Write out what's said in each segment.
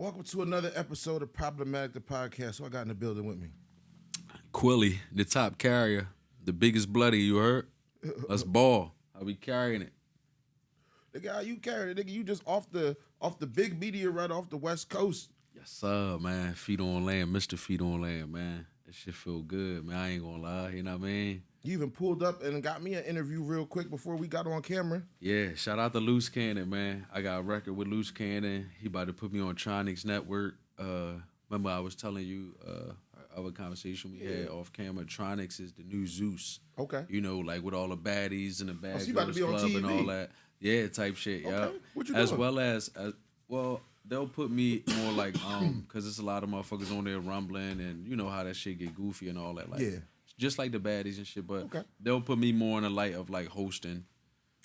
Welcome to another episode of Problematic the Podcast. Who I got in the building with me? Quilly, the top carrier, the biggest bloody, you heard? Let's ball. How we carrying it? Nigga, how you carrying it? Nigga, you just off the big media right off the West Coast. Yes, sir, man. Feet on land, Mr. Feet on land, man. That shit feel good, man. I ain't gonna lie, you know what I mean? You even pulled up and got me an interview real quick before we got on camera. Yeah, shout out to Loose Cannon, man. I got a record with Loose Cannon. He about to put me on Tronics Network. Remember I was telling you our other conversation we had off camera. Tronics is the new Zeus. Okay. You know, like with all the baddies and the bad so you about to girls be on club TV. and all that. Yeah, type shit. Okay. Yeah. What you As doing? well as well, they'll put me more like because there's a lot of motherfuckers on there rumbling and you know how that shit get goofy and all that. Like, Yeah. just like the baddies and shit, but Okay. they'll put me more in the light of like hosting.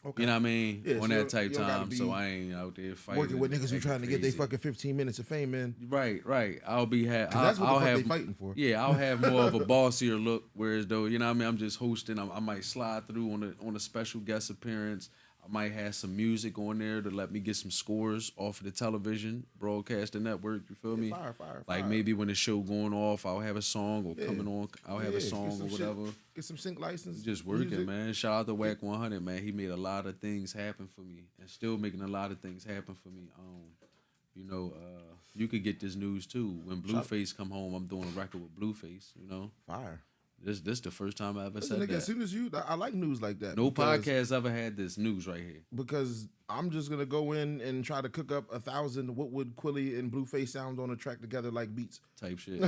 Okay. You know what I mean? Yeah, On so that type you don't gotta time, be so I ain't out there fighting. Working with niggas who acting trying to get their crazy. fucking 15 minutes of fame in. Right. I'll be 'Cause that's what I'll the fuck have they fighting for. Yeah, I'll have more of a bossier look. Whereas though, you know what I mean, I'm just hosting. I might slide through on a special guest appearance. I might have some music on there to let me get some scores off of the television broadcasting network. You feel me? Fire. Like maybe when the show going off, I'll have a song or coming on. I'll have Yeah, a song get some or whatever. shit. Get some sync license. Just working, music. man. Shout out to Whack 100, man. He made a lot of things happen for me, and still making a lot of things happen for me. You could get this news too. When Blueface come home, I'm doing a record with Blueface. You know, Fire. this the first time I ever Listen, said nigga, that. as soon as I like news like that. No because- podcast ever had this news right here. Because I'm just gonna go in and try to cook up 1,000. What would Quilly and Blueface sound on a track together like beats? Type shit.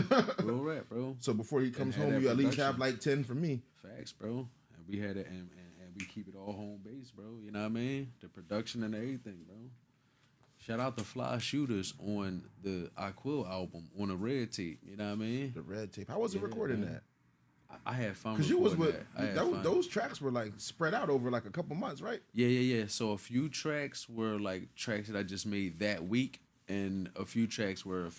Real rap, bro. So before he comes had home, that you at least production. have like 10 for me. Facts, bro. And we had it, and we keep it all home base, bro. You know what I mean? The production and everything, bro. Shout out to Fly Shooters on the I Quill album on the red tape. You know what I mean? The red tape. How was it Yeah, recording man. that? I had fun Because you was with recording that. I had fun. those tracks were like spread out over like a couple months, right? Yeah. So a few tracks were like tracks that I just made that week, and a few tracks that were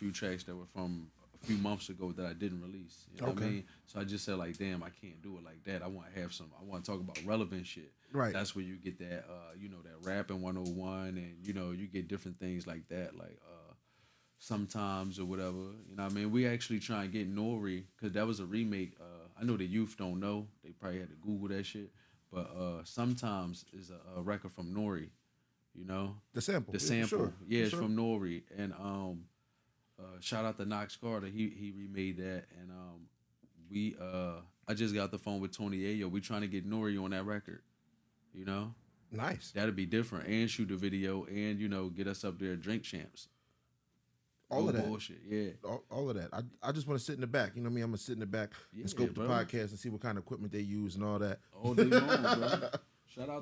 from a few months ago that I didn't release. You know what I Okay. mean? So I just said like, damn, I can't do it like that. I want to have some. I want to talk about relevant shit. Right. That's where you get that, that rapping 101, and you get different things like that, like sometimes or whatever. You know what I mean? We actually try and get Nori because that was a remake. I know the youth don't know. They probably had to Google that shit. But sometimes is a record from Nori, you know? The sample. The for sample. sure, Yeah, for it's sure. from Nori. And shout out to Knox Carter. He remade that. And I just got the phone with Tony Ayo. We trying to get Nori on that record, you know? Nice. That'd be different. And shoot a video and, get us up there at Drink Champs. All No of that. bullshit, yeah. All of that. I just want to sit in the back. You know me? I'm going to sit in the back Yeah, and scope bro. the podcast and see what kind of equipment they use and all that. All day long, bro.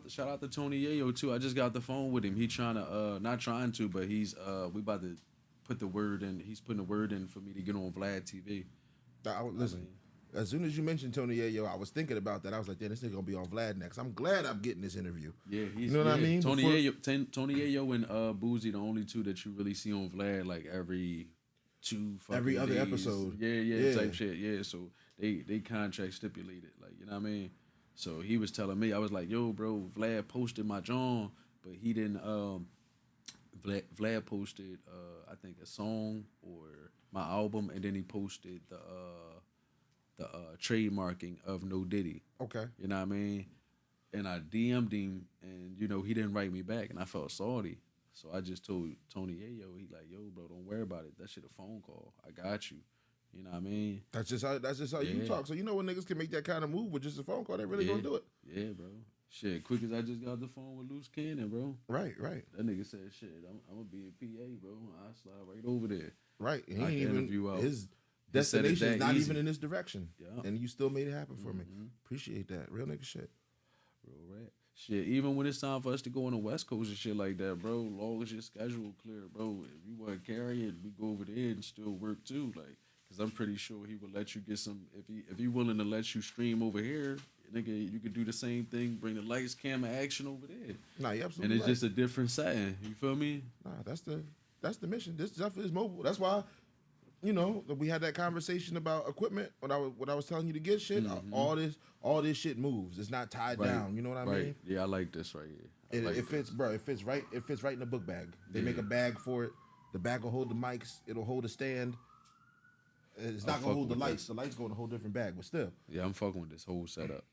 Shout out to Tony Yayo too. I just got the phone with him. He trying to not trying to, but he's we about to put the word in. He's putting the word in for me to get on Vlad TV. Listen, as soon as you mentioned Tony Ayo, I was thinking about that. I was like, damn, this nigga gonna be on Vlad next. I'm glad I'm getting this interview. Yeah, he's, You know what I mean? Tony Before- Tony Yayo and Boozy, the only two that you really see on Vlad like every Every other days. episode. Yeah, type shit. Yeah, so they contract stipulated, like, you know what I mean? So he was telling me, I was like, yo, bro, Vlad posted my John, but he didn't Vlad posted I think a song or my album, and then he posted the trademarking of No Diddy. Okay. You know what I mean? And I DM'd him, and he didn't write me back, and I felt salty. So I just told Tony Ayo, he like, yo, bro, don't worry about it. That shit a phone call. I got you. You know what I mean? That's just how you Yeah. talk. So you know when niggas can make that kind of move with just a phone call, they really gonna do it. Yeah, bro. Shit, quick as I just got the phone with Loose Cannon, bro. Right. That nigga said, shit, I'm gonna be a PA, bro. I slide right over there. Right. He Knock ain't the even interview out. his He said it destination is that not easy. even in this direction. Yeah. And you still made it happen for me. Mhm. Appreciate that. Real nigga shit. Real rap. Shit, even when it's time for us to go on the West Coast and shit like that, bro, long as your schedule clear, bro. If you want to carry it, we go over there and still work too, like, because I'm pretty sure he would let you get some. If he willing to let you stream over here, nigga, you could do the same thing. Bring the lights, camera, action over there, Nah, you and absolutely it's right. just a different setting. You feel me? Nah, that's the mission. This stuff is mobile. That's why, we had that conversation about equipment when I was telling you to get shit. All this shit moves. It's not tied Right. down. You know what I Right. mean? Yeah, I like this right here. I like It fits, bro. It fits right in the book bag. They make Yeah. a bag for it. The bag will hold the mics. It'll hold a stand. It's not I'm gonna hold the fucking with lights. this. The lights go in a whole different bag, but still. Yeah, I'm fucking with this whole setup.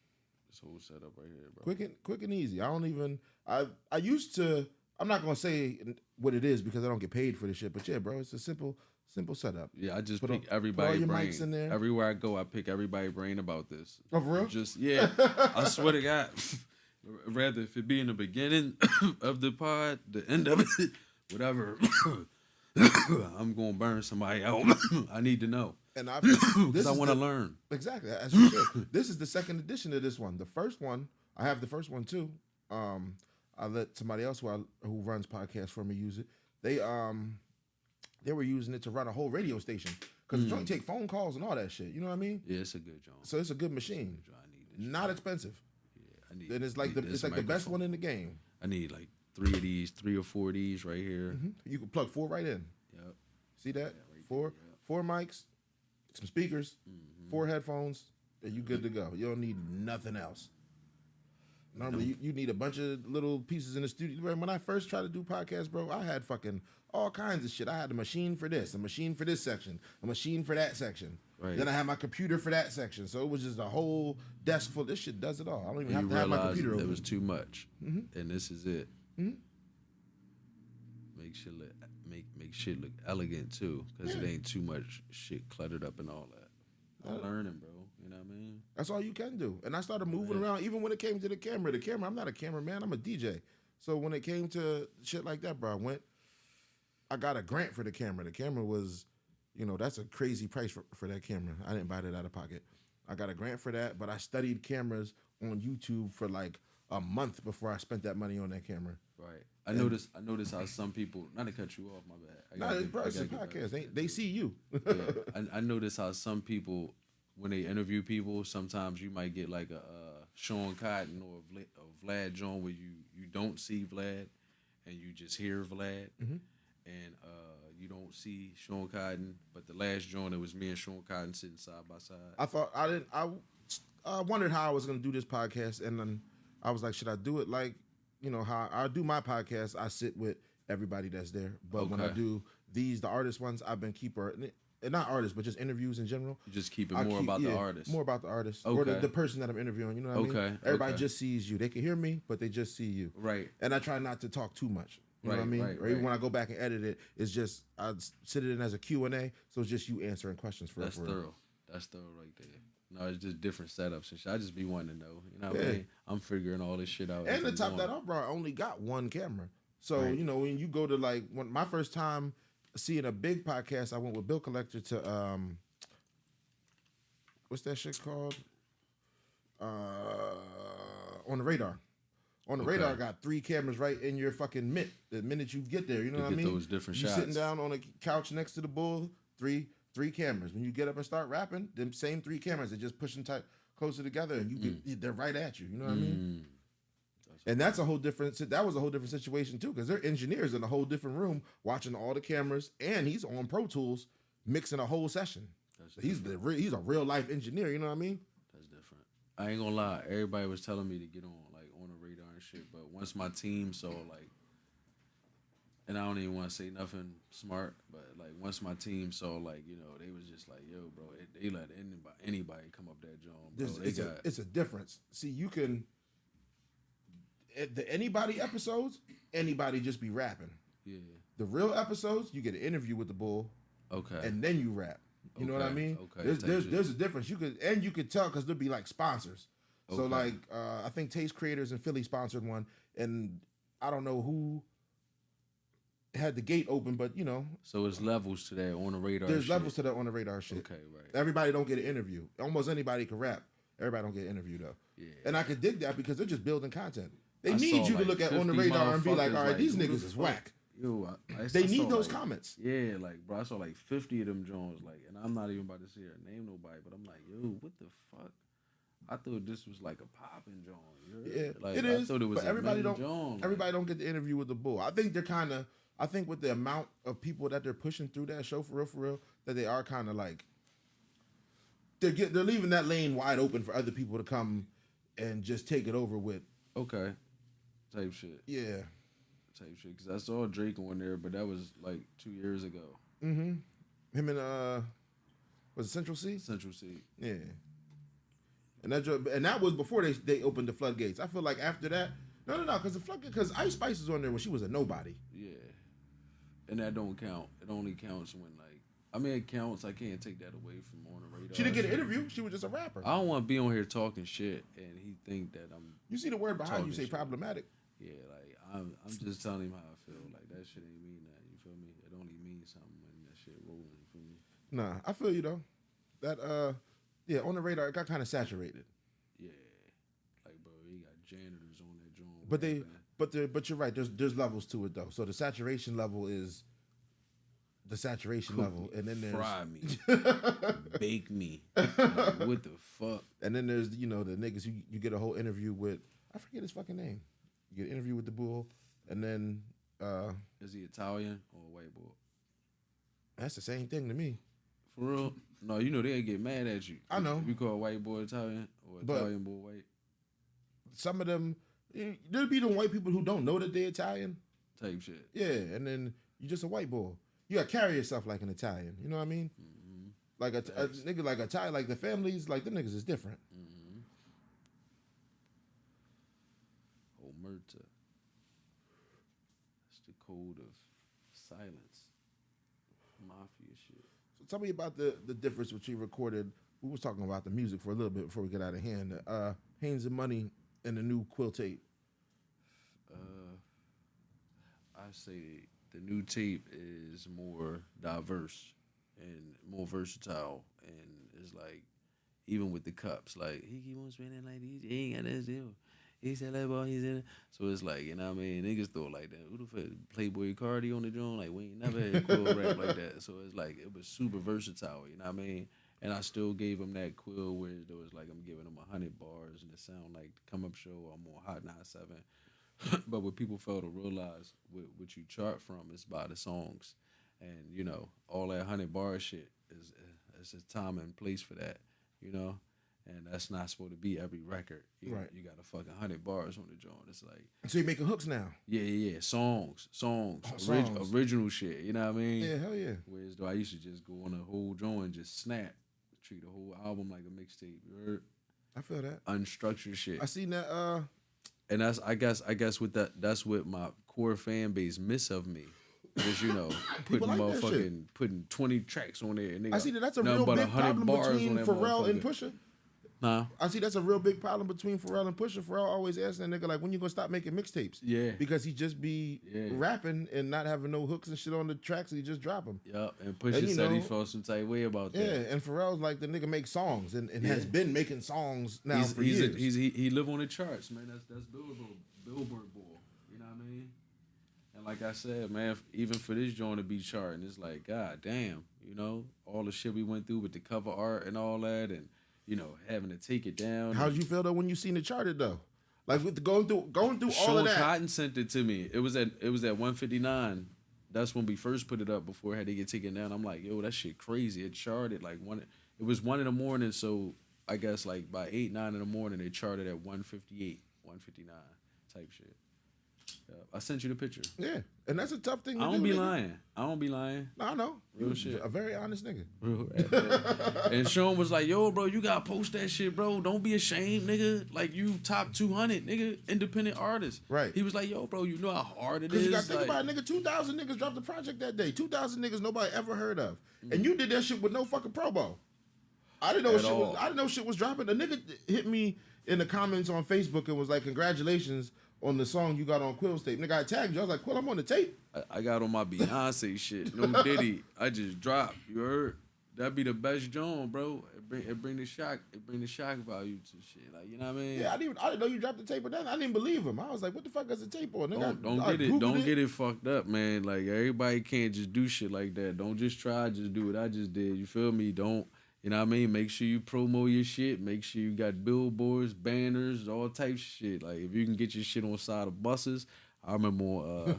This whole setup right here, bro. Quick and easy. I don't even. I used to. I'm not gonna say what it is because I don't get paid for this shit. But yeah, bro, it's a simple setup. Yeah, I just Put pick all everybody's your brain. mics in there. Everywhere I go, I pick everybody's brain about this. Oh, for real? Just yeah, I swear to God. Rather if it be in the beginning of the pod, the end of it, whatever. I'm gonna burn somebody out. I need to know. And Because I want to learn. Exactly. As you should. This is the second edition of this one. The first one, I have the first one too. I let somebody else who runs podcasts for me use it. They were using it to run a whole radio station because the joint take phone calls and all that shit. You know what I mean? Yeah, it's a good joint. So it's a good machine. I need this. Not expensive. Yeah, I need. And it's like the best one in the game. I need like 3 of these, 3 or 4 of these right here. You can plug 4 right in. Yep. See that? right 4 there, yep. 4 mics, some speakers, 4 headphones, and you good to go. You don't need nothing else. Normally, you need a bunch of little pieces in the studio. When I first tried to do podcasts, bro, I had fucking all kinds of shit. I had a machine for this, a machine for this section, a machine for that section. Right. Then I had my computer for that section. So it was just a whole desk full. This shit does it all. I don't even have You to have my realize computer that open. was too much, and this is it. Make shit look elegant too, because it ain't too much shit cluttered up and all that. I'm learning, bro. You know what I mean? That's all you can do. And I started moving around, even when it came to the camera. I'm not a cameraman, I'm a DJ. So when it came to shit like that, bro, I got a grant for the camera. The camera was, that's a crazy price for that camera. I didn't buy that out of pocket. I got a grant for that, but I studied cameras on YouTube for like a month before I spent that money on that camera. Right. I noticed how some people, not to cut you off, my bad. It's a podcast. They see you. Yeah. I noticed how some people, when they interview people, sometimes you might get like a Sean Cotton or a Vlad John where you don't see Vlad and you just hear Vlad, and you don't see Sean Cotton. But the last joint, it was me and Sean Cotton sitting side by side. I wondered how I was going to do this podcast, and then I was like, should I do it like, how I do my podcast? I sit with everybody that's there. But when I do the artist ones, I've been not artists, but just interviews in general. You just keep it more about the artist. More about the artist. Or the person that I'm interviewing. You know what I mean? Everybody just sees you. They can hear me, but they just see you. Right. And I try not to talk too much. You know what I mean? Or even when I go back and edit it, it's just, I sit it in as a Q&A, so it's just you answering questions for That's thorough. That's thorough right there. No, it's just different setups and shit. I just be wanting to know. You know what I mean? I'm figuring all this shit out. And to top that off, bro, I only got one camera. So, when you go to my first time seeing a big podcast, I went with Bill Collector to, what's that shit called? On the Radar. On the Radar, got 3 cameras right in your fucking mitt. The minute you get there, you know what I mean? Those different you shots. Sitting down on a couch next to the bull, three cameras. When you get up and start rapping, them same 3 cameras, they're just pushing tight closer together, and they're right at you. You know what I mean? And that was a whole different situation too, because they're engineers in a whole different room watching all the cameras, and he's on Pro Tools mixing a whole session. He's a real life engineer. You know what I mean? That's different. I ain't gonna lie. Everybody was telling me to get on the Radar and shit, but once my team saw and I don't even want to say nothing smart, but once my team saw they was just like, yo, bro, they let anybody come up that joint. It's a difference. See, you can the anybody episodes, anybody just be rapping. Yeah. The real episodes, you get an interview with the bull. Okay. And then you rap. You know what I mean? Okay. There's a difference. You could tell because there'll be sponsors. Okay. So I think Taste Creators in Philly sponsored one, and I don't know who had the gate open, but So it's levels to that on the Radar. There's levels to that on the Radar shit. Okay, right. Everybody don't get an interview. Almost anybody can rap. Everybody don't get an interview though. Yeah. And I could dig that because they're just building content. They need you to look at on the Radar and be like, all right, these niggas is whack. Yo, they need those comments. Yeah, bro, I saw 50 of them Jones, and I'm not even about to sit here and name nobody, but I'm like, yo, what the fuck? I thought this was a popping Jones. Yeah, it is. I thought it was but everybody don't. Jones, everybody don't get the interview with the bull. I think they're I think with the amount of people that they're pushing through that show for real, that they are kind of they're leaving that lane wide open for other people to come and just take it over with. Okay. Type shit. Yeah. type shit. Because I saw Drake on there, but that was like 2 years ago. Mm-hmm. Him and was it Central C? Central C. Yeah. And that was before they opened the floodgates. I feel like after that, no, because Ice Spice was on there when she was a nobody. Yeah, and that don't count. It only counts when it counts. I can't take that away from on the radar. She didn't get an interview. She was just a rapper. I don't want to be on here talking shit, and he think that I'm. You see the word behind you say shit. problematic. Yeah, like I'm just telling him how I feel. Like that shit ain't mean that. You feel me? It only means something when that shit rolling. You feel me? Nah, I feel you though. That yeah, on the radar it got kind of saturated. Yeah, like bro, he got janitors on that joint. But you're right. There's levels to it though. So the saturation level is the saturation level, and then there's fry me, bake me. Like, what the fuck? And then there's the niggas you get a whole interview with. I forget his fucking name. You get an interview with the bull, and then is he Italian or a white boy? That's the same thing to me. For real? No, they get mad at you. I know. You call a white boy Italian or Italian boy white. Some of them, there'll be the white people who don't know that they're Italian. Type shit. Yeah, and then you just a white boy. You gotta carry yourself like an Italian. You know what I mean? Mm-hmm. Like a nigga like Italian, like the families, like them niggas is different. Mm-hmm. Omerta. That's the code of silence. Mafia shit. So tell me about the difference between recorded. We was talking about the music for a little bit before we get out of hand. Haynes and Money and the new Quill tape. I say the new tape is more diverse and more versatile, and it's like even with the cups, like he keep on spinning like these. He ain't got this deal. He said that ball. He's in it. So it's like, you know what I mean? Niggas throw it like that. Who the fuck? Playboy Cardi on the joint? Like, we ain't never had Quill rap like that. So it's like, it was super versatile, you know what I mean? And I still gave him that Quill where it was like, I'm giving him 100 bars and it sound like the Come Up Show. I'm on Hot 97. But what people fail to realize, what you chart from is by the songs. And, all that 100 bar shit is a time and place for that, And that's not supposed to be every record. Right. You got a fucking 100 bars on the joint. It's like. So you're making hooks now? Yeah. Songs. Original shit. You know what I mean? Yeah, hell yeah. Whereas though I used to just go on a whole joint and just snap. Treat the whole album like a mixtape. You heard? I feel that. Unstructured shit. I seen that. And that's I guess with that's what my core fan base miss of me. Is putting like putting 20 tracks on there. And I see that's a real big problem between Pharrell and Pusha. Nah. I see that's a real big problem between Pharrell and Pusha. Pharrell always asks that nigga, like, when you gonna stop making mixtapes? Yeah. Because he just be rapping and not having no hooks and shit on the tracks, and he just drop them. Yep, and Pusha said he felt some type way about that. Yeah, and Pharrell's like, the nigga makes songs and has been making songs now for years. He live on the charts, man. That's Billboard boy. You know what I mean? And like I said, man, even for this joint to be charting, it's like, god damn, all the shit we went through with the cover art and all that, and having to take it down. How'd you feel though when you seen it charted though? Like with going through all of that. Cotton sent it to me. It was at 159. That's when we first put it up before it had to get taken down. I'm like, yo, that shit crazy. It charted like it was 1 a.m, so I guess like by 8, 9 a.m, it charted at 158, 159 type shit. I sent you the picture. Yeah, and that's a tough thing to do. I don't be lying. No, I know. Real shit. A very honest nigga. And Sean was like, yo, bro, you gotta post that shit, bro. Don't be ashamed, nigga. Like, you top 200, nigga, independent artist. Right. He was like, yo, bro, you know how hard it is. Because you gotta think about it, nigga. 2,000 niggas dropped the project that day. 2,000 niggas nobody ever heard of. And you did that shit with no fucking promo. I didn't know shit was dropping. The nigga hit me in the comments on Facebook and was like, congratulations on the song you got on Quill's tape. Nigga, I tagged you. I was like, Quill, I'm on the tape. I got on my Beyonce shit. No Diddy. I just dropped. You heard? That'd be the best joint, bro. It bring the shock. It bring the shock value to shit. Like, you know what I mean? Yeah, I didn't know you dropped the tape, but then I didn't believe him. I was like, what the fuck is the tape on? Nigga, don't get it fucked up, man. Like, everybody can't just do shit like that. Don't just try, just do what I just did. You feel me? Don't. You know what I mean? Make sure you promo your shit. Make sure you got billboards, banners, all types of shit. Like, if you can get your shit on side of buses. I remember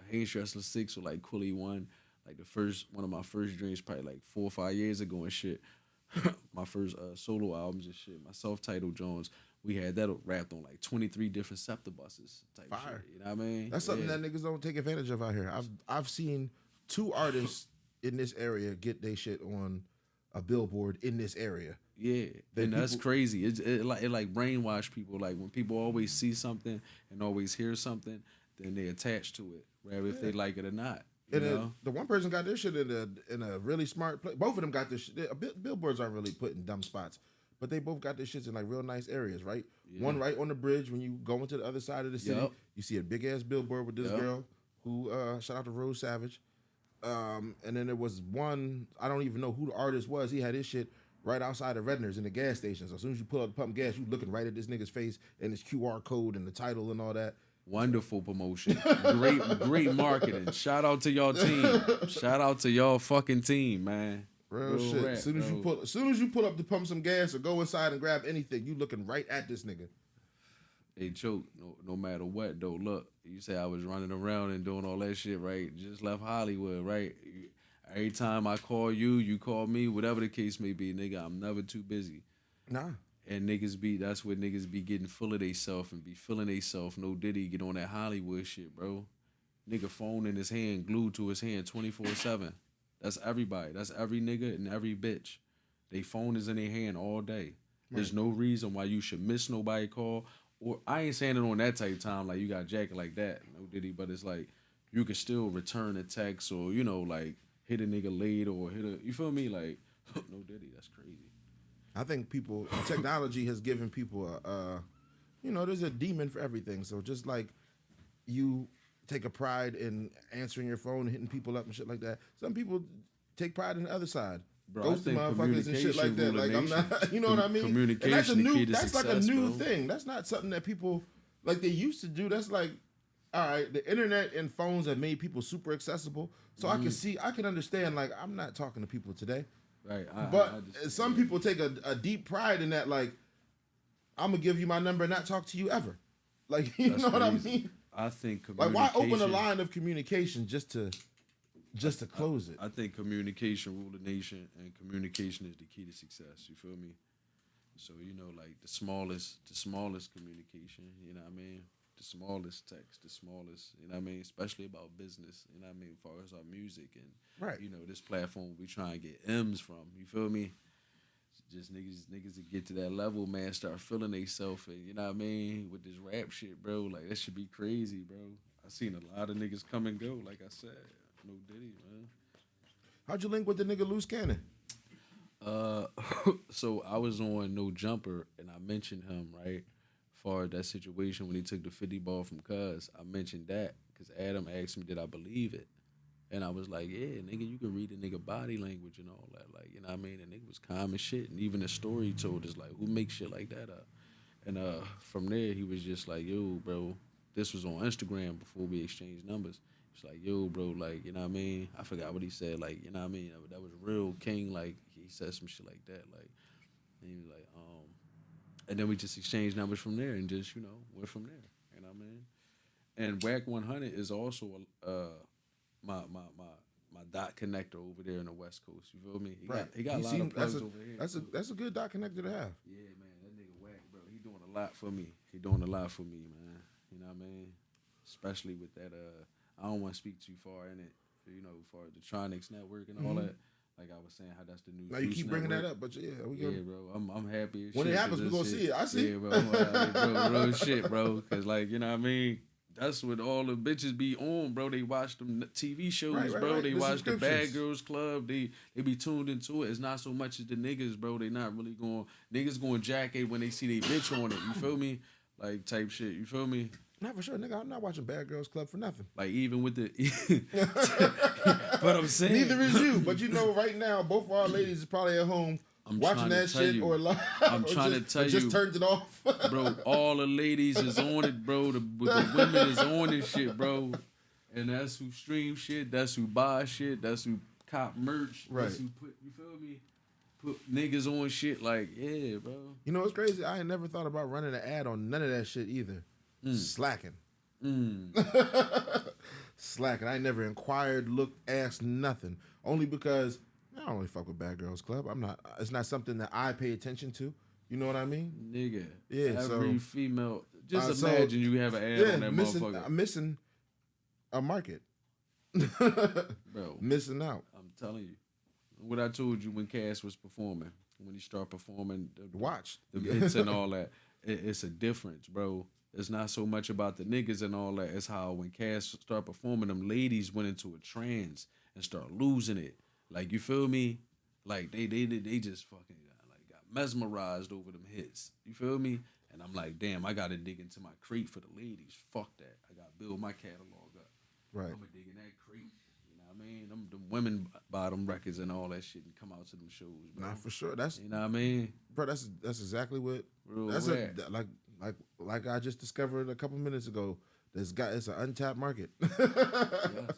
Haynes Wrestler 6 or like Quilly 1. Like one of my first dreams probably like 4 or 5 years ago and shit. My first solo albums and shit. My self-titled Jones. we had that wrapped on like 23 different scepter buses type Fire. shit. You know what I mean? That's something that niggas don't take advantage of out here. I've seen 2 artists in this area get their shit on a billboard in this area. Yeah, and that's crazy. It like brainwash people. Like when people always see something and always hear something, then they attach to it, whether if they like it or not. You know? The one person got their shit in a really smart place. Both of them got their shit. Billboards aren't really put in dumb spots, but they both got their shits in like real nice areas, right? Yeah. One right on the bridge when you go into the other side of the city, you see a big ass billboard with this girl who shout out to Rose Savage. And then there was one, I don't even know who the artist was. He had his shit right outside of Redner's in the gas station. So as soon as you pull up the pump gas, you looking right at this nigga's face and his QR code and the title and all that. Wonderful promotion. Great marketing. Shout out to y'all team. Shout out to y'all fucking team, man. Real shit. As soon as you pull up to pump some gas or go inside and grab anything, you looking right at this nigga. Hey, Choke, no matter what, though, look, you say I was running around and doing all that shit, right? Just left Hollywood, right? Every time I call you, you call me, whatever the case may be, nigga, I'm never too busy. Nah. And that's where niggas be getting full of theyself and be feeling theyself. No Diddy get on that Hollywood shit, bro. Nigga phone in his hand, glued to his hand 24/7. That's everybody. That's every nigga and every bitch. They phone is in their hand all day. Right. There's no reason why you should miss nobody call. Or I ain't saying it on that type of time, like you got jacket like that, no Diddy, but it's like you can still return a text or, you know, like hit a nigga late or you feel me? Like, no Diddy, that's crazy. I think technology has given people there's a demon for everything. So just like you take a pride in answering your phone and hitting people up and shit like that, some people take pride in the other side. Bro, ghosting motherfuckers and shit like that. Like I'm not, you know what I mean? Communication, that's like a new thing. That's not something that people like they used to do. That's like, all right, the internet and phones have made people super accessible. So I can understand. Like I'm not talking to people today, right? But some people take a deep pride in that. Like I'm gonna give you my number and not talk to you ever. Like you know what I mean? I think like why open a line of communication just to close it? I think communication rule the nation, and communication is the key to success. You feel me? So you know, like the smallest communication. You know what I mean? The smallest text, the smallest. You know what I mean? Especially about business. You know what I mean? As far as our music and you know, this platform we try and get M's from. You feel me? Just niggas to get to that level, man. Start feeling theyself, and you know what I mean? With this rap shit, bro. Like that should be crazy, bro. I seen a lot of niggas come and go. Like I said. No Diddy, man. How'd you link with the nigga Loose Cannon? So I was on No Jumper and I mentioned him, right? Far as that situation when he took the 50 ball from Cuz, I mentioned that because Adam asked me, did I believe it? And I was like, yeah, nigga, you can read the nigga body language and all that. Like, you know what I mean? The nigga was calm as shit. And even the story he told us, like, who makes shit like that up? And from there, he was just like, yo, bro, this was on Instagram before we exchanged numbers. It's like, yo, bro, like, you know what I mean? I forgot what he said, like, you know what I mean? That was real king, like, he said some shit like that, like, and he was like, and then we just exchanged numbers from there and just, you know, went from there, you know what I mean? And Whack 100 is also my dot connector over there in the West Coast, you feel me? He got a lot of plugs over here. That's a good dot connector to have. Yeah, man, that nigga Whack, bro, he doing a lot for me. He doing a lot for me, man, you know what I mean? Especially with that, I don't want to speak too far in it, you know, for the Tronics network and all that. Like I was saying, how that's the new. Now you keep bringing that up, but yeah, bro, I'm happy. When it happens, we're gonna see it. I see. Yeah, bro, bro, real shit, bro. Cause like you know what I mean. That's what all the bitches be on, bro. They watch them TV shows, bro. They watch the Bad Girls Club. They be tuned into it. It's not so much as the niggas, bro. They not really going. Niggas going jack it when they see they bitch on it. You feel me? Like type shit. You feel me? Not for sure, nigga. I'm not watching Bad Girls Club for nothing. Like even with the, but I'm saying neither is you. But you know, right now, both of our ladies is probably at home watching that shit or live. I'm trying to tell you, just turned it off, bro. All the ladies is on it, bro. The women is on this shit, bro. And that's who stream shit. That's who buy shit. That's who cop merch. Right. That's who put. You feel me? Put niggas on shit. Like yeah, bro. You know what's crazy? I ain't never thought about running an ad on none of that shit either. Slacking. Slacking. I ain't never inquired, looked, asked, nothing. Only because I don't really fuck with Bad Girls Club. I'm not. It's not something that I pay attention to. You know what I mean? Nigga. Yeah. Every female. Just so, imagine you have an ad on that motherfucker. I'm missing a market. Bro. Missing out. I'm telling you. What I told you when Cass was performing, when he started performing the hits and all that, it's a difference, bro. It's not so much about the niggas and all that. It's how when Cass started performing, them ladies went into a trance and start losing it. Like, you feel me? Like they just fucking got mesmerized over them hits. You feel me? And I'm like, damn, I gotta dig into my crate for the ladies. Fuck that. I gotta build my catalog up. Right. I'm gonna dig in that crate. You know what I mean? Them women buy them records and all that shit and come out to them shows, bro. Nah, for sure. That's, you know what I mean? Bro, that's exactly what. Like I just discovered a couple minutes ago. It's an untapped market. Yes.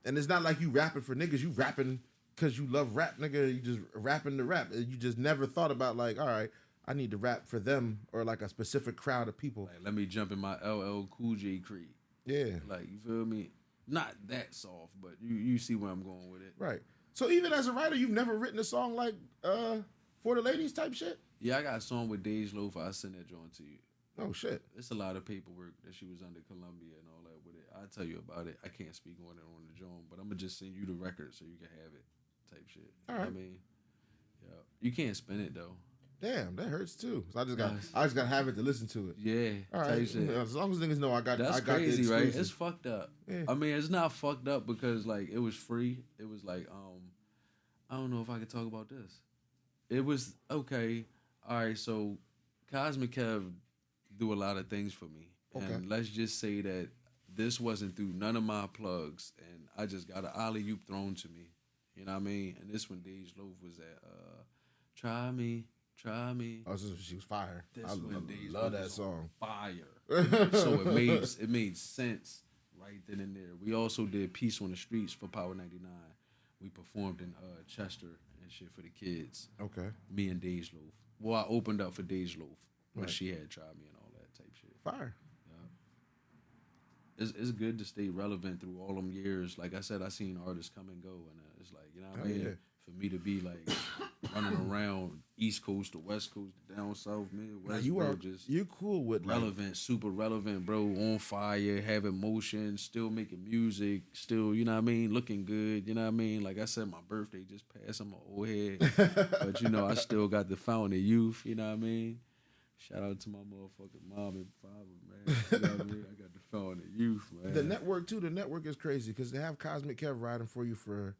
And it's not like you rapping for niggas. You rapping because you love rap, nigga. You just rapping to rap. You just never thought about, like, all right, I need to rap for them or like a specific crowd of people. Like, let me jump in my LL Cool J crate. Yeah. Like, you feel me? Not that soft, but you see where I'm going with it. Right. So even as a writer, you've never written a song like For the Ladies type shit? Yeah, I got a song with Dej Loaf. I'll send that joint to you. Oh, shit. It's a lot of paperwork that she was under Columbia and all that with it. I'll tell you about it. I can't speak on it on the joint, but I'm going to just send you the record so you can have it type shit. All right. I mean, yeah. You can't spin it, though. Damn, that hurts, too. So I just got to have it to listen to it. Yeah. All right. As long as niggas know I got crazy, the right? It's fucked up. Yeah. I mean, it's not fucked up because, like, it was free. It was like, I don't know if I could talk about this. It was, okay, all right, so Cosmic Kev do a lot of things for me. Okay. And let's just say that this wasn't through none of my plugs, and I just got an alley-oop thrown to me. You know what I mean? And this when Dej Loaf was at Try Me. Oh, she was fire. I love that song. Fire. So it made sense right then and there. We also did Peace on the Streets for Power 99. We performed in Chester and shit for the kids. Okay. Me and Dej Loaf. Well, I opened up for Dej Loaf when she had Tried Me and all that type shit. Fire. Yeah. It's good to stay relevant through all them years. Like I said, I seen artists come and go, and it's like, you know what I mean? Yeah. For me to be like running around East Coast to West Coast to down South, Midwest, you're cool with relevant, super relevant, bro. On fire, having motion, still making music, still, you know what I mean, looking good, you know what I mean. Like I said, my birthday just passed. I'm an old head, but you know, I still got the fountain of youth. You know what I mean. Shout out to my motherfucking mom and father, man. You know what I mean. I got the fountain of youth, man. The network too. The network is crazy because they have Cosmic Kev riding for you for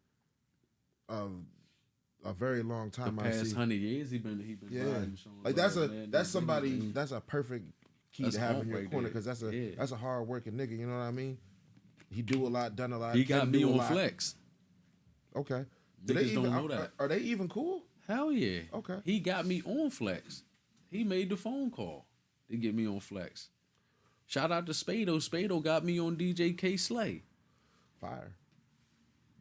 a very long time. The past 100 years, he been riding. Like that's a perfect key to have in your corner because that's a hard working nigga. You know what I mean? He do a lot, done a lot. He got me on flex. Okay. Niggas don't know that. Are they even cool? Hell yeah. Okay. He got me on flex. He made the phone call to get me on flex. Shout out to Spado. Spado got me on DJ K Slay. Fire.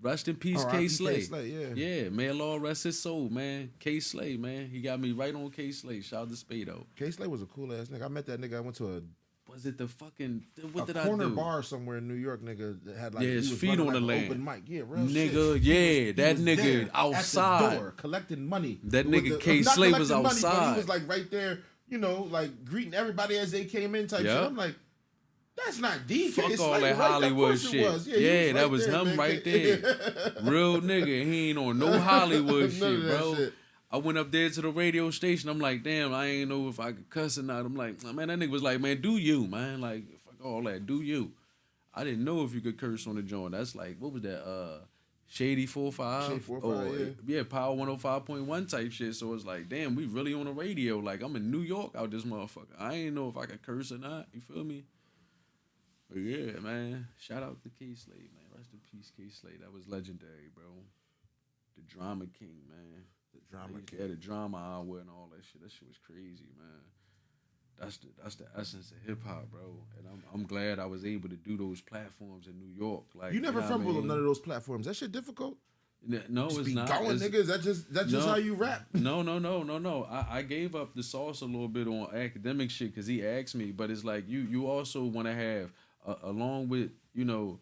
Rest in peace, K Slay. Yeah. Yeah, may Allah rest his soul, man. K Slay, man. He got me right on K Slay. Shout out to Spado. K Slay was a cool ass nigga. I met that nigga. I went to was it the fucking what did I do? A corner bar somewhere in New York, nigga. That had like his feet on the land. Open mic. Yeah, real nigga, shit. Yeah, that nigga outside at the door, collecting money. That nigga K Slay was outside. Money, he was like right there, you know, like greeting everybody as they came in type shit. I'm like, that's not DJ. Fuck it's all like, that right, Hollywood shit. Yeah, that was him right there. Real nigga. He ain't on no Hollywood shit, bro. Shit. I went up there to the radio station. I'm like, damn, I ain't know if I could cuss or not. I'm like, man, that nigga was like, man, do you, man? Like, fuck all that. Do you. I didn't know if you could curse on the joint. That's like, what was that? Shady 4-5? Shady 4-5, yeah, Power 105.1 type shit. So it's like, damn, we really on the radio. Like, I'm in New York out this motherfucker. I ain't know if I could curse or not. You feel me? But yeah, man. Shout out to K Slay, man. Rest in peace, K Slay. That was legendary, bro. The Drama King, man. The Drama King. Yeah, the drama hour and all that shit. That shit was crazy, man. That's the essence of hip hop, bro. And I'm glad I was able to do those platforms in New York. Like, you never fumbled on none of those platforms. That shit difficult. No, just it's be not. Going, niggas. That's just how you rap. No. I gave up the sauce a little bit on academic shit because he asked me. But it's like you also want to have along with 2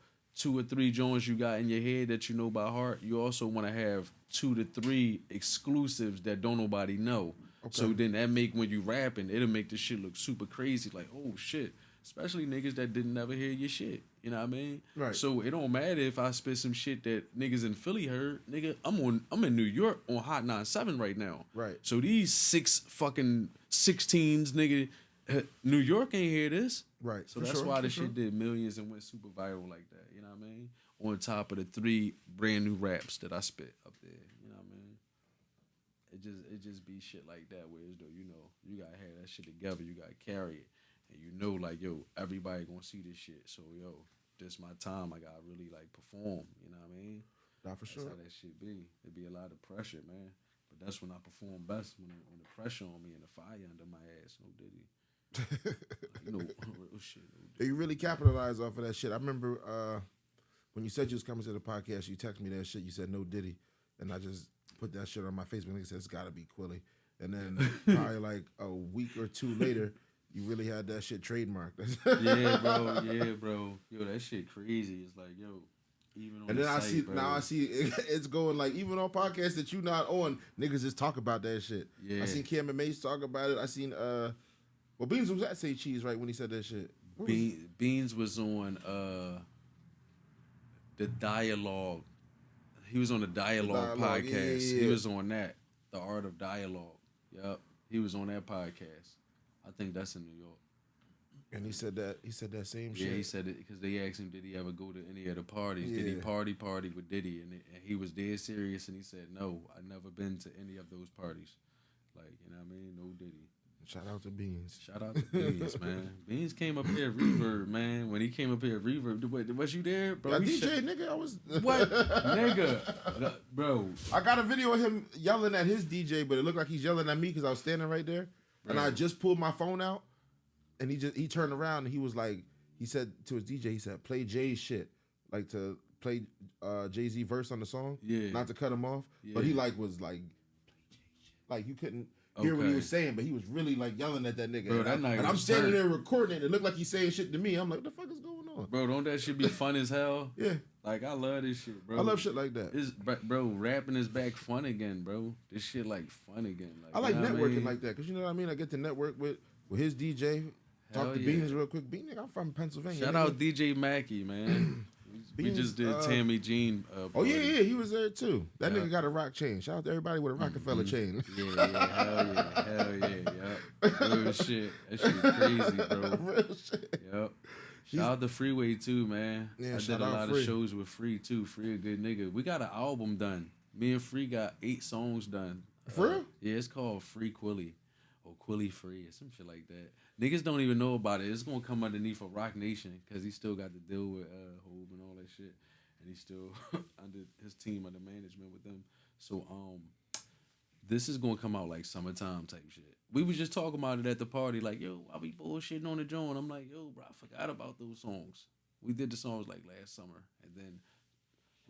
or 3 joints you got in your head that you know by heart. You also want to have 2 to 3 exclusives that don't nobody know. Okay. So then that make when you rapping, it'll make the shit look super crazy. Like, oh shit. Especially niggas that didn't never hear your shit. You know what I mean? Right. So it don't matter if I spit some shit that niggas in Philly heard. Nigga, I'm in New York on Hot 97 right now. Right. So these 16s, nigga, New York ain't hear this. Right. So that's why the shit did millions and went super viral like that. You know what I mean? On top of the 3 brand new raps that I spit up there. You know what I mean? It just be shit like that where it's though, you know, you gotta have that shit together, you gotta carry it. And you know, like, yo, everybody gonna see this shit. So, yo, this my time. I gotta really, like, perform. You know what I mean? Not for sure. That's how that shit be. It be a lot of pressure, man. But that's when I perform best, when the pressure on me and the fire under my ass. No Diddy. Like, you know, real shit. No Diddy. You really capitalize off of that shit. I remember when you said you was coming to the podcast, you texted me that shit. You said no Diddy. And I just put that shit on my Facebook. And it said, it's gotta be Quilly. And then probably like a week or 2 later, you really had that shit trademarked. Yeah, bro. Yo, that shit crazy. It's like, yo, even on and the then site, I see it's going like, even on podcasts that you not on, niggas just talk about that shit. Yeah. I seen Cam and Mace talk about it. I seen well, Beans was at Say Cheese, right, when he said that shit. Beans was on the Dialogue. He was on the Dialogue podcast. Yeah. He was on that, The Art of Dialogue. Yup. He was on that podcast. I think that's in New York. And he said that same shit. Yeah, he said it because they asked him, did he ever go to any of the parties? Yeah. Did he party with Diddy? And he was dead serious, and he said, no, I never been to any of those parties. Like, you know what I mean? No Diddy. Shout out to Beans. Shout out to Beans, man. Beans came up here at Reverb, man. When he came up here at Reverb, was you there, bro? Yeah, DJ, nigga, I was... What? Nigga. Bro. I got a video of him yelling at his DJ, but it looked like he's yelling at me because I was standing right there. Bro. And I just pulled my phone out, and he turned around, and he was like, he said to his DJ, he said, play Jay's shit. Like to play Jay-Z verse on the song. Yeah. Not to cut him off. Yeah. But he was like, like you couldn't hear what he was saying, but he was really like yelling at that nigga. Bro, and I'm standing there recording it. It looked like he's saying shit to me. I'm like, what the fuck is going on? Bro, don't that shit be fun as hell? Yeah. Like, I love this shit, bro. I love shit like that. Bro, rapping is back fun again, bro. This shit, like, fun again. Like, I like you know networking what I mean? like that, because you know what I mean? I get to network with his DJ, talk to Beans real quick. Beans, nigga, I'm from Pennsylvania. Shout out DJ Mackey, man. We just did Tammy Jean. Oh, yeah, he was there, too. That nigga got a rock chain. Shout out to everybody with a Rockefeller chain. Hell yeah, yup. Real shit. That shit crazy, bro. Real shit. Yup. Shout out to Freeway, too, man. Yeah, I did a lot of shows with Free, too. Free a good nigga. We got an album done. Me and Free got 8 songs done. For real? Yeah, it's called Free Quilly. Or Quilly Free or some shit like that. Niggas don't even know about it. It's gonna come underneath of Rock Nation because he still got to deal with Hov and all that shit, and he's still under his team, under management with them. So this is gonna come out like summertime type shit. We was just talking about it at the party, like, yo, why we bullshitting on the joint? I'm like, yo, bro, I forgot about those songs. We did the songs like last summer, and then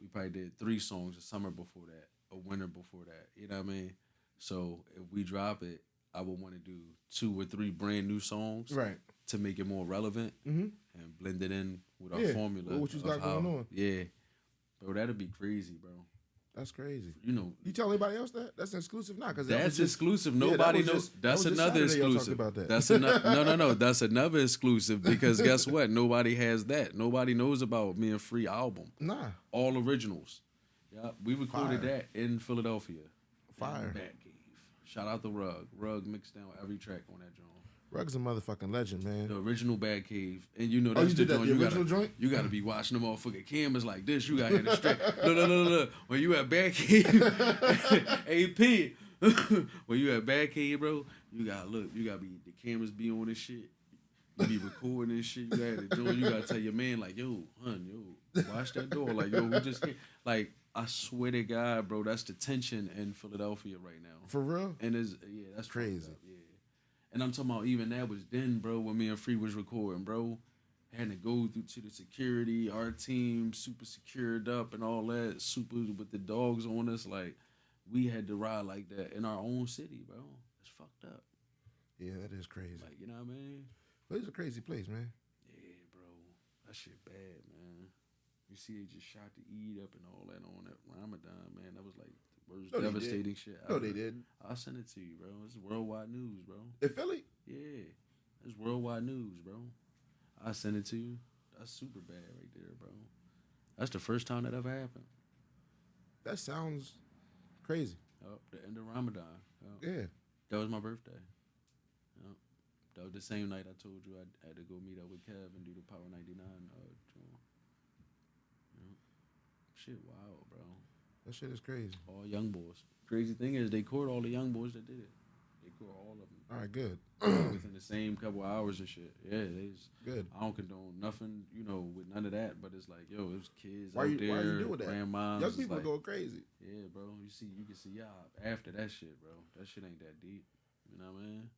we probably did 3 songs a summer before that, a winter before that. You know what I mean? So if we drop it, I would want to do 2 or 3 brand new songs, Right. to make it more relevant and blend it in with our formula. What you got going on? Yeah, bro, that'd be crazy, bro. That's crazy. You know, you tell anybody else that? That's exclusive now, because that's exclusive. Nobody knows. That's another exclusive. About that. That's another. No. That's another exclusive because guess what? Nobody has that. Nobody knows about me and Free album. Nah. All originals. Yeah, we recorded that in Philadelphia. Fire. Batcave. Shout out to Rug. Rug mixed down every track on that joint. Rug's a motherfucking legend, man. The original Batcave. And you know that's you did that, the original joint? You gotta be watching them motherfucking cameras like this. You gotta hit it straight. Look. When you at Batcave, AP. When you at Batcave, bro, you gotta look. You gotta be, the cameras be on this shit. You be recording this shit. You gotta do. You gotta tell your man like, yo, watch that door. Like, yo, we just can't. Like, I swear to God, bro, that's the tension in Philadelphia right now. For real? And that's crazy. Yeah. And I'm talking about even that was then, bro, when me and Free was recording, bro. Had to go through to the security, our team super secured up and all that, super with the dogs on us. Like, we had to ride like that in our own city, bro. It's fucked up. Yeah, that is crazy. Like, you know what I mean? But it's a crazy place, man. Yeah, bro. That shit bad, man. You see, they just shot the Eid up and all that on that Ramadan, man. That was like Worst No, they devastating shit. No, ever. they didn't. I'll send it to you, bro. It's worldwide news, bro. In Philly? Yeah, it's worldwide news, bro. I'll send it to you. That's super bad right there, bro. That's the first time that ever happened. That sounds crazy. Oh, the end of Ramadan. Yeah. That was my birthday. Yep. That was the same night I told you I had to go meet up with Kev and do the Power 99 joint. Yep. Shit, wow, bro. That shit is crazy. All young boys. Crazy thing is they caught all the young boys that did it. They caught all of them. All right, good. Within the same couple hours and shit. Yeah, good. I don't condone nothing, with none of that. But it's like, yo, it was kids Why out you there, doing that? grandmas. Young people like, go crazy. Yeah, bro. You can see y'all after that shit, bro. That shit ain't that deep. You know what I mean?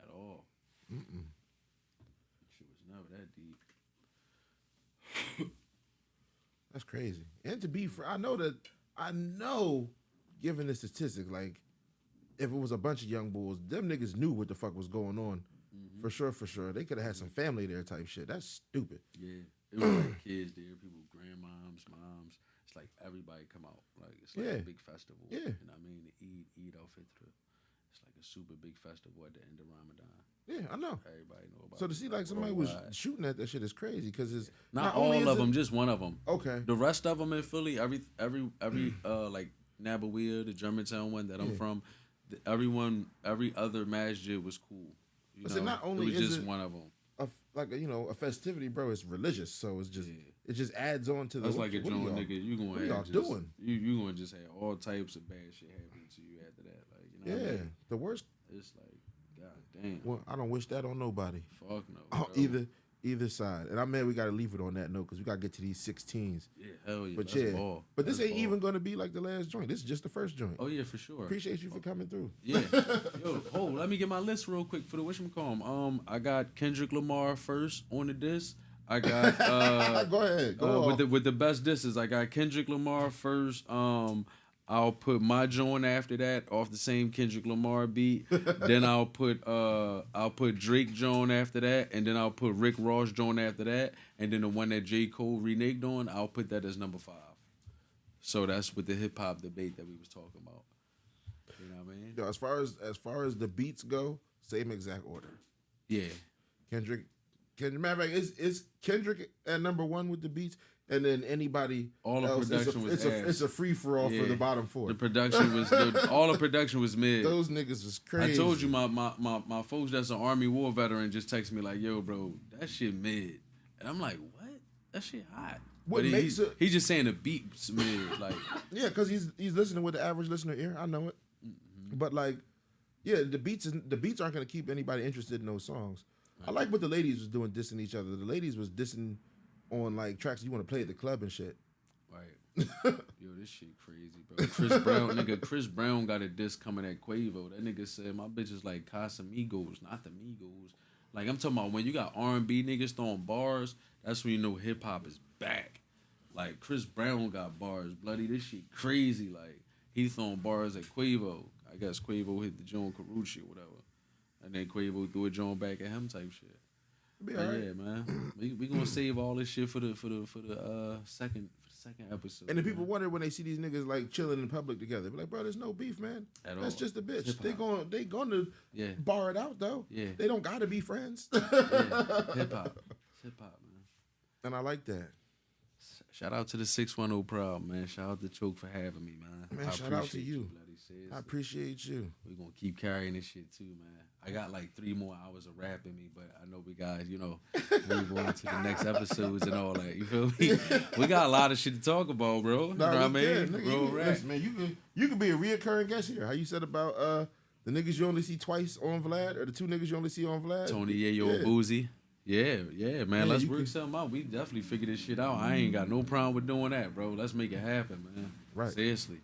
At all. Shit was never that deep. That's crazy. And to be fair, I know, given the statistics, like, if it was a bunch of young bulls, them niggas knew what the fuck was going on. For sure. They could have had some family there type shit. That's stupid. Yeah. It was like kids there, people, grandmoms, moms. It's like everybody come out. Like, it's like a big festival. Yeah. You know what I mean? The Eid al-Fitr. It's like a super big festival at the end of Ramadan. Yeah, I know. Everybody know about it. So to see like somebody was shooting at that shit is crazy because it's not all of them, just one of them. Okay. The rest of them in Philly, every like Nabawiya, the Germantown one that I'm from, every other masjid was cool. Not only it was just one of them. A festivity, bro. It's religious, so it's just it just adds on to the. That's like a joint, nigga. You gonna y'all doing? You gonna just have all types of bad shit happen to you after that, like what I mean? The worst. It's like, god damn. Well, I don't wish that on nobody. Fuck no. Either side, and I'm mad we got to leave it on that note because we got to get to these 16s. Yeah, hell yeah. But but this ain't even going to be like the last joint. This is just the first joint. Oh yeah, for sure. Appreciate you for coming through. Yeah. Yo, let me get my list real quick for the whatchamacallit. I got Kendrick Lamar first on the disc. I got go ahead. Go with the best disses. I got Kendrick Lamar first. I'll put my joint after that off the same Kendrick Lamar beat. Then I'll put Drake joint after that, and then I'll put Rick Ross joint after that, and then the one that J. Cole reneged on, I'll put that as number 5. So that's with the hip hop debate that we was talking about. You know what I mean? Yo, as far as the beats go, same exact order. Yeah. Kendrick, matter of fact, it's Kendrick at number 1 with the beats. And then anybody all the else, production it's a free for all for the bottom 4. The production was all the production was mid. Those niggas was crazy. I told you my folks that's an Army War veteran just texted me like, yo, bro, that shit mid. And I'm like, what? That shit hot. What makes it? He's just saying the beat's mid, like yeah, because he's listening with the average listener ear. I know it, but like, yeah, the beats aren't gonna keep anybody interested in those songs. Right. I like what the ladies was doing, dissing each other. The ladies was dissing on like tracks you want to play at the club and shit. Right. Yo, this shit crazy, bro. Chris Brown got a diss coming at Quavo. That nigga said my bitch is like Casamigos, not the Migos. Like I'm talking about when you got R&B niggas throwing bars, that's when you know hip hop is back. Like Chris Brown got bars, bloody. This shit crazy. Like he throwing bars at Quavo. I guess Quavo hit the John Carucci or whatever, and then Quavo threw a John back at him type shit. Be all right. Yeah, man. We gonna save all this shit for the second episode. And the people wonder when they see these niggas like chilling in public together. Be like, bro, there's no beef, man. That's just a bitch. Hip-hop. They gonna bar it out though. Yeah. They don't gotta be friends. Hip hop, man. And I like that. Shout out to the 610 Proud, man. Shout out to Choke for having me, man. Man, shout out to you. I appreciate you. We're gonna keep carrying this shit too, man. I got like 3 more hours of rap in me, but I know we got, move on to the next episodes and all that. You feel me? We got a lot of shit to talk about, bro. You know what I mean? Listen, man, you could be a reoccurring guest here. How you said about the niggas you only see twice on Vlad, or the 2 niggas you only see on Vlad? Tony Yayo Boozy. Yeah, man. Let's work something out. We definitely figure this shit out. I ain't got no problem with doing that, bro. Let's make it happen, man. Right. Seriously.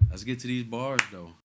Let's get to these bars, though.